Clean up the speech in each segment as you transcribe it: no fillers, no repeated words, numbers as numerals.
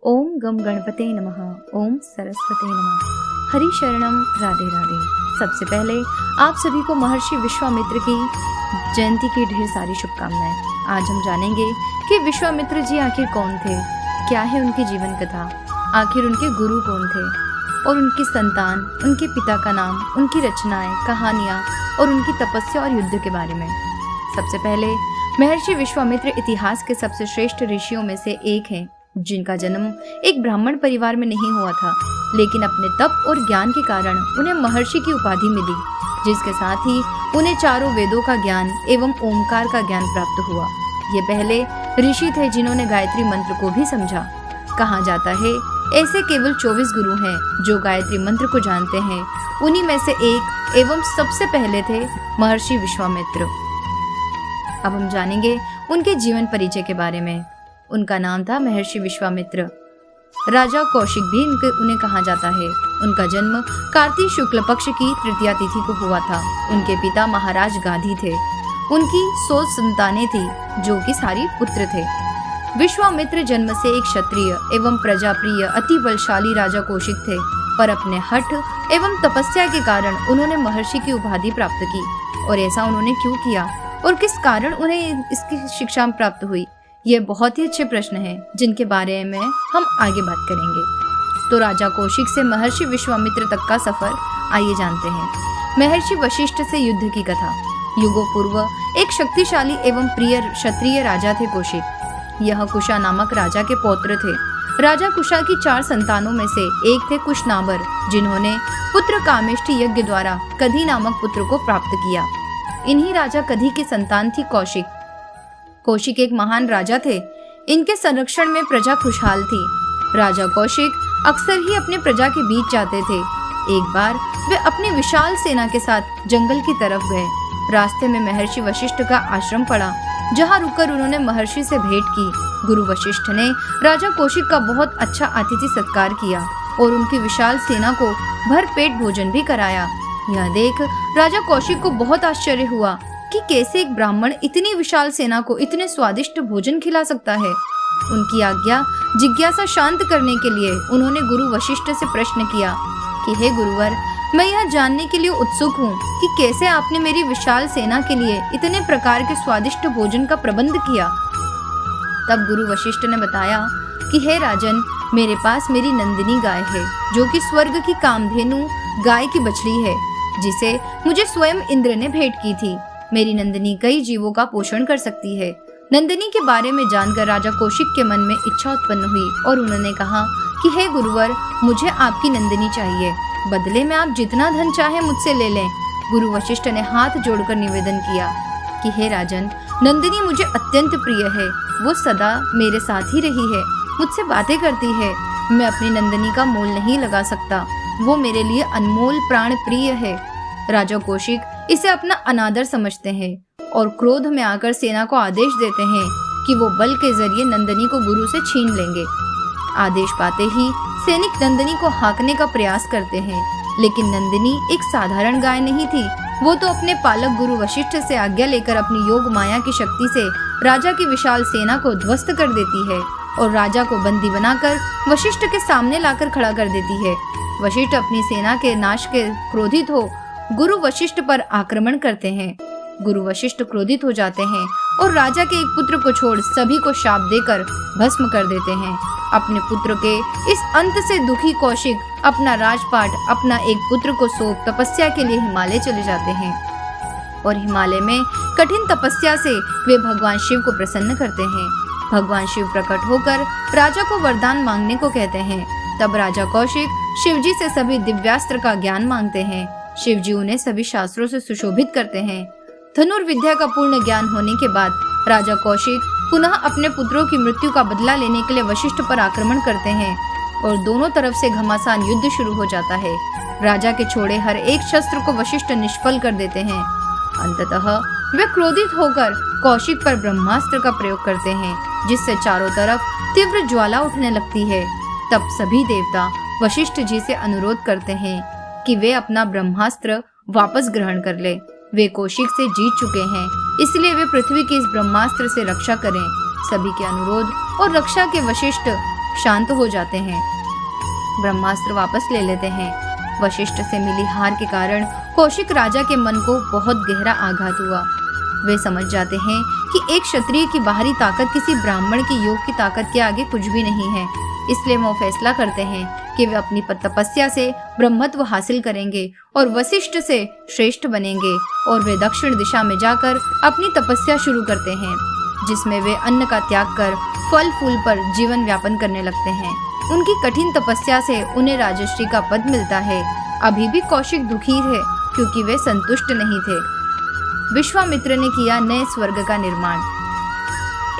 ओम गम गणपते नमः। ओम सरस्वते नमः। हरि शरणम। राधे राधे। सबसे पहले आप सभी को महर्षि विश्वामित्र की जयंती की ढेर सारी शुभकामनाएं। आज हम जानेंगे कि विश्वामित्र जी आखिर कौन थे, क्या है उनकी जीवन कथा, आखिर उनके गुरु कौन थे और उनकी संतान, उनके पिता का नाम, उनकी रचनाएं, कहानियां और उनकी तपस्या और युद्ध के बारे में। सबसे पहले महर्षि विश्वामित्र इतिहास के सबसे श्रेष्ठ ऋषियों में से एक हैं, जिनका जन्म एक ब्राह्मण परिवार में नहीं हुआ था, लेकिन अपने तप और ज्ञान के कारण उन्हें महर्षि की उपाधि मिली, जिसके साथ ही उन्हें चारों वेदों का ज्ञान एवं ओमकार का ज्ञान प्राप्त हुआ। ये पहले ऋषि थे जिन्होंने गायत्री मंत्र को भी समझा। कहा जाता है ऐसे केवल 24 गुरु हैं जो गायत्री मंत्र को जानते हैं। उन्हीं में से एक एवं सबसे पहले थे महर्षि विश्वामित्र। अब हम जानेंगे उनके जीवन परिचय के बारे में। उनका नाम था महर्षि विश्वामित्र। राजा कौशिक भी उन्हें कहा जाता है। उनका जन्म कार्तिक शुक्ल पक्ष की तृतीया तिथि को हुआ था। उनके पिता महाराज गाधी थे। उनकी 100 संतानें थी, जो कि सारी पुत्र थे। विश्वामित्र जन्म से एक क्षत्रिय एवं प्रजाप्रिय अति बलशाली राजा कौशिक थे, पर अपने हठ एवं तपस्या के कारण उन्होंने महर्षि की उपाधि प्राप्त की। और ऐसा उन्होंने क्यों किया और किस कारण उन्हें इसकी शिक्षा प्राप्त हुई, ये बहुत ही अच्छे प्रश्न हैं, जिनके बारे में हम आगे बात करेंगे। तो राजा कौशिक से महर्षि विश्वामित्र तक का सफर आइए जानते हैं। महर्षि वशिष्ठ से युद्ध की कथा। युगों पूर्व एक शक्तिशाली एवं प्रिय क्षत्रिय राजा थे कौशिक। यह कुशा नामक राजा के पौत्र थे। राजा कुशा की 4 संतानों में से एक थे कुशनाबर, जिन्होंने पुत्र कामेष्टि यज्ञ द्वारा कधी नामक पुत्र को प्राप्त किया। इन्हीं राजा कधी की संतान थी कौशिक। कौशिक एक महान राजा थे। इनके संरक्षण में प्रजा खुशहाल थी। राजा कौशिक अक्सर ही अपने प्रजा के बीच जाते थे। एक बार वे अपनी विशाल सेना के साथ जंगल की तरफ गए। रास्ते में महर्षि वशिष्ठ का आश्रम पड़ा, जहां रुककर उन्होंने महर्षि से भेंट की। गुरु वशिष्ठ ने राजा कौशिक का बहुत अच्छा अतिथि सत्कार किया और उनकी विशाल सेना को भरपेट भोजन भी कराया। यह देख राजा कौशिक को बहुत आश्चर्य हुआ कि कैसे एक ब्राह्मण इतनी विशाल सेना को इतने स्वादिष्ट भोजन खिला सकता है। उनकी जिज्ञासा शांत करने के लिए उन्होंने गुरु वशिष्ठ से प्रश्न किया कि हे गुरुवर, मैं यह जानने के लिए उत्सुक हूँ कि कैसे आपने मेरी विशाल सेना के लिए इतने प्रकार के स्वादिष्ट भोजन का प्रबंध किया। तब गुरु वशिष्ठ ने बताया कि हे राजन, मेरे पास मेरी नंदिनी गाय है, जो कि स्वर्ग की कामधेनु गाय की बछड़ी है, जिसे मुझे स्वयं इंद्र ने भेंट की थी। मेरी नंदिनी कई जीवों का पोषण कर सकती है। नंदिनी के बारे में जानकर राजा कौशिक के मन में इच्छा उत्पन्न हुई और उन्होंने कहा कि हे गुरुवर, मुझे आपकी नंदिनी चाहिए। बदले में आप जितना धन चाहे मुझसे ले लें। गुरु वशिष्ठ ने हाथ जोड़कर निवेदन किया कि हे राजन, नंदिनी मुझे अत्यंत प्रिय है। वो सदा मेरे साथ ही रही है, मुझसे बातें करती है। मैं अपनी नंदिनी का मोल नहीं लगा सकता। वो मेरे लिए अनमोल प्राण प्रिय है। राजा कौशिक इसे अपना अनादर समझते हैं और क्रोध में आकर सेना को आदेश देते हैं कि वो बल के जरिए नंदिनी को गुरु से छीन लेंगे। आदेश पाते ही सैनिक नंदिनी को हाँकने का प्रयास करते हैं, लेकिन नंदिनी एक साधारण गाय नहीं थी। वो तो अपने पालक गुरु वशिष्ठ से आज्ञा लेकर अपनी योग माया की शक्ति से राजा की विशाल सेना को ध्वस्त कर देती है और राजा को बंदी बनाकर वशिष्ठ के सामने लाकर खड़ा कर देती है। वशिष्ठ अपनी सेना के नाश के क्रोधित हो गुरु वशिष्ठ पर आक्रमण करते हैं। गुरु वशिष्ठ क्रोधित हो जाते हैं और राजा के एक पुत्र को छोड़ सभी को शाप देकर भस्म कर देते हैं। अपने पुत्र के इस अंत से दुखी कौशिक अपना राजपाट, अपना एक पुत्र को सौंप तपस्या के लिए हिमालय चले जाते हैं और हिमालय में कठिन तपस्या से वे भगवान शिव को प्रसन्न करते हैं। भगवान शिव प्रकट होकर राजा को वरदान मांगने को कहते हैं। तब राजा कौशिक शिवजी से सभी दिव्यास्त्र का ज्ञान मांगते हैं। शिवजी उन्हें सभी शास्त्रों से सुशोभित करते हैं। धनुर्विद्या का पूर्ण ज्ञान होने के बाद राजा कौशिक पुनः अपने पुत्रों की मृत्यु का बदला लेने के लिए वशिष्ठ पर आक्रमण करते हैं और दोनों तरफ से घमासान युद्ध शुरू हो जाता है। राजा के छोड़े हर एक शस्त्र को वशिष्ठ निष्फल कर देते हैं। अंततः वे क्रोधित होकर कौशिक पर ब्रह्मास्त्र का प्रयोग करते हैं, जिससे चारों तरफ तीव्र ज्वाला उठने लगती है। तब सभी देवता वशिष्ठ जी से अनुरोध करते हैं कि वे अपना ब्रह्मास्त्र वापस ग्रहण कर ले। वे कौशिक से जीत चुके हैं, इसलिए वे पृथ्वी के इस ब्रह्मास्त्र से रक्षा करें। सभी के अनुरोध और रक्षा के वशिष्ठ शांत हो जाते हैं। ब्रह्मास्त्र वापस ले लेते हैं। वशिष्ठ से मिली हार के कारण कौशिक राजा के मन को बहुत गहरा आघात हुआ। वे समझ जाते हैं कि एक क्षत्रिय की बाहरी ताकत किसी ब्राह्मण की योग की ताकत के आगे कुछ भी नहीं है। इसलिए वो फैसला करते हैं कि वे अपनी तपस्या से ब्रह्मत्व हासिल करेंगे और वशिष्ठ से श्रेष्ठ बनेंगे। और वे दक्षिण दिशा में जाकर अपनी तपस्या शुरू करते हैं, जिसमें वे अन्न का त्याग कर फल फूल पर जीवन व्यापन करने लगते हैं। उनकी कठिन तपस्या से उन्हें राजश्री का पद मिलता है। अभी भी कौशिक दुखी थे क्योंकि वे संतुष्ट नहीं थे। विश्वामित्र ने किया नए स्वर्ग का निर्माण।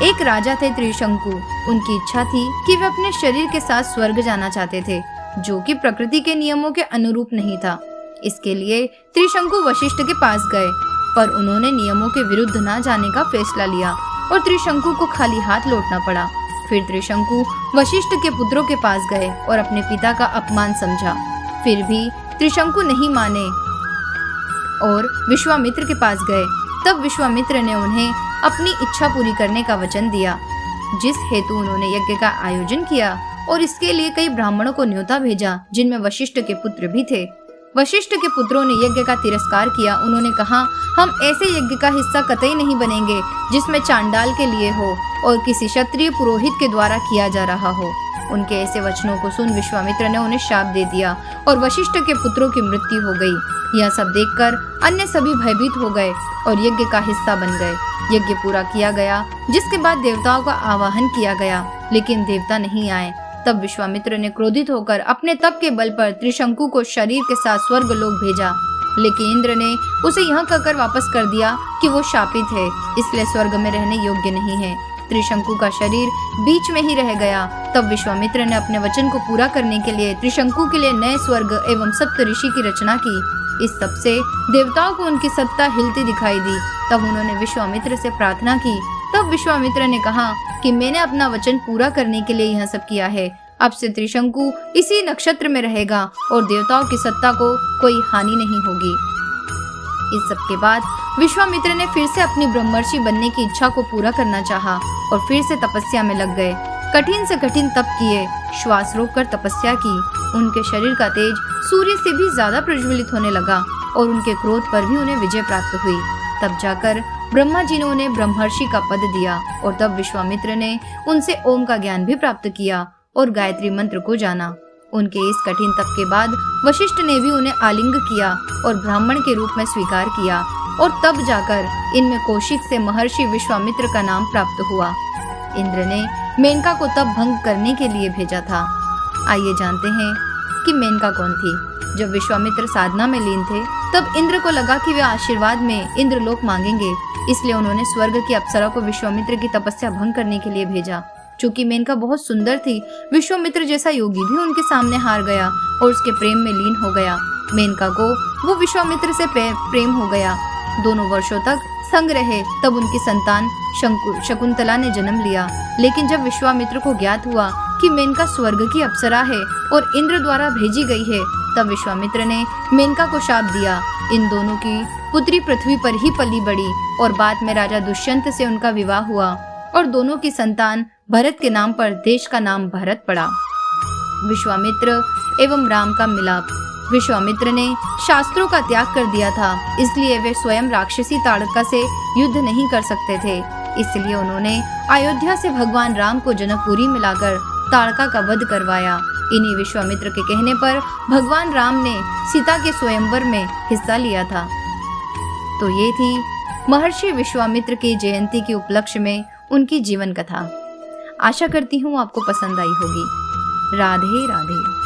एक राजा थे त्रिशंकु। उनकी इच्छा थी कि वे अपने शरीर के साथ स्वर्ग जाना चाहते थे, जो कि प्रकृति के नियमों के अनुरूप नहीं था। इसके लिए त्रिशंकु वशिष्ठ के पास गए, पर उन्होंने नियमों के विरुद्ध न जाने का फैसला लिया और त्रिशंकु को खाली हाथ लौटना पड़ा। फिर त्रिशंकु वशिष्ठ के पुत्रों के पास गए और अपने पिता का अपमान समझा। फिर भी त्रिशंकु नहीं माने और विश्वामित्र के पास गए। तब विश्वामित्र ने उन्हें अपनी इच्छा पूरी करने का वचन दिया, जिस हेतु उन्होंने यज्ञ का आयोजन किया और इसके लिए कई ब्राह्मणों को न्योता भेजा, जिनमें वशिष्ठ के पुत्र भी थे। वशिष्ठ के पुत्रों ने यज्ञ का तिरस्कार किया। उन्होंने कहा, हम ऐसे यज्ञ का हिस्सा कतई नहीं बनेंगे जिसमें चांडाल के लिए हो और किसी क्षत्रिय पुरोहित के द्वारा किया जा रहा हो। उनके ऐसे वचनों को सुन विश्वामित्र ने उन्हें शाप दे दिया और वशिष्ठ के पुत्रों की मृत्यु हो गई। यह सब देखकर अन्य सभी भयभीत हो गए और यज्ञ का हिस्सा बन गए। यज्ञ पूरा किया गया, जिसके बाद देवताओं का आवाहन किया गया, लेकिन देवता नहीं आए। तब विश्वामित्र ने क्रोधित होकर अपने तप के बल पर त्रिशंकु को शरीर के साथ स्वर्ग लोक भेजा, लेकिन इंद्र ने उसे यह कहकर वापस कर दिया कि वो शापित है, इसलिए स्वर्ग में रहने योग्य नहीं है। त्रिशंकु का शरीर बीच में ही रह गया। तब विश्वामित्र ने अपने वचन को पूरा करने के लिए त्रिशंकु के लिए नए स्वर्ग एवं सप्त ऋषि की रचना की। इस सब से देवताओं को उनकी सत्ता हिलती दिखाई दी। तब उन्होंने विश्वामित्र से प्रार्थना की। तब विश्वामित्र ने कहा कि मैंने अपना वचन पूरा करने के लिए यह सब किया है। अब से त्रिशंकु इसी नक्षत्र में रहेगा और देवताओं की सत्ता को कोई हानि नहीं होगी। इस सब के बाद विश्वामित्र ने फिर से अपनी ब्रह्मर्षि बनने की इच्छा को पूरा करना चाहा और फिर से तपस्या में लग गए। कठिन से कठिन तप किए, श्वास रोककर तपस्या की। उनके शरीर का तेज सूर्य से भी ज्यादा प्रज्वलित होने लगा और उनके क्रोध पर भी उन्हें विजय प्राप्त हुई। तब जाकर ब्रह्मा जी ने उन्हें ब्रह्मर्षि का पद दिया और तब विश्वामित्र ने उनसे ओम का ज्ञान भी प्राप्त किया और गायत्री मंत्र को जाना। उनके इस कठिन तप के बाद वशिष्ठ ने भी उन्हें आलिंग किया और ब्राह्मण के रूप में स्वीकार किया और तब जाकर इनमें कौशिक से महर्षि विश्वामित्र का नाम प्राप्त हुआ। इंद्र ने मेनका को तब भंग करने के लिए भेजा था। आइए जानते हैं कि मेनका कौन थी। जब विश्वामित्र साधना में लीन थे, तब इंद्र को लगा कि वे आशीर्वाद में इंद्रलोक मांगेंगे, इसलिए उन्होंने स्वर्ग की अप्सरा को विश्वामित्र की तपस्या भंग करने के लिए भेजा। चूंकि मेनका बहुत सुंदर थी, विश्वामित्र जैसा योगी भी उनके सामने हार गया और उसके प्रेम में लीन हो गया। मेनका को वो विश्वामित्र से प्रेम हो गया। दोनों वर्षों तक संग रहे। तब उनकी संतान शकुंतला ने जन्म लिया। लेकिन जब विश्वामित्र को ज्ञात हुआ कि मेनका स्वर्ग की अप्सरा है और इंद्र द्वारा भेजी गई है, तब विश्वामित्र ने मेनका को शाप दिया। इन दोनों की पुत्री पृथ्वी पर ही पली बड़ी और बाद में राजा दुष्यंत से उनका विवाह हुआ और दोनों की संतान भरत के नाम पर देश का नाम भरत पड़ा। विश्वामित्र एवं राम का मिलाप। विश्वामित्र ने शास्त्रों का त्याग कर दिया था, इसलिए वे स्वयं राक्षसी ताड़का से युद्ध नहीं कर सकते थे। इसलिए उन्होंने अयोध्या से भगवान राम को जनकपुरी में लाकर ताड़का का वध करवाया। इन्हीं विश्वामित्र के कहने पर भगवान राम ने सीता के स्वयंवर में हिस्सा लिया था। तो ये थी महर्षि विश्वामित्र की जयंती के उपलक्ष्य में उनकी जीवन कथा। आशा करती हूँ आपको पसंद आई होगी। राधे राधे।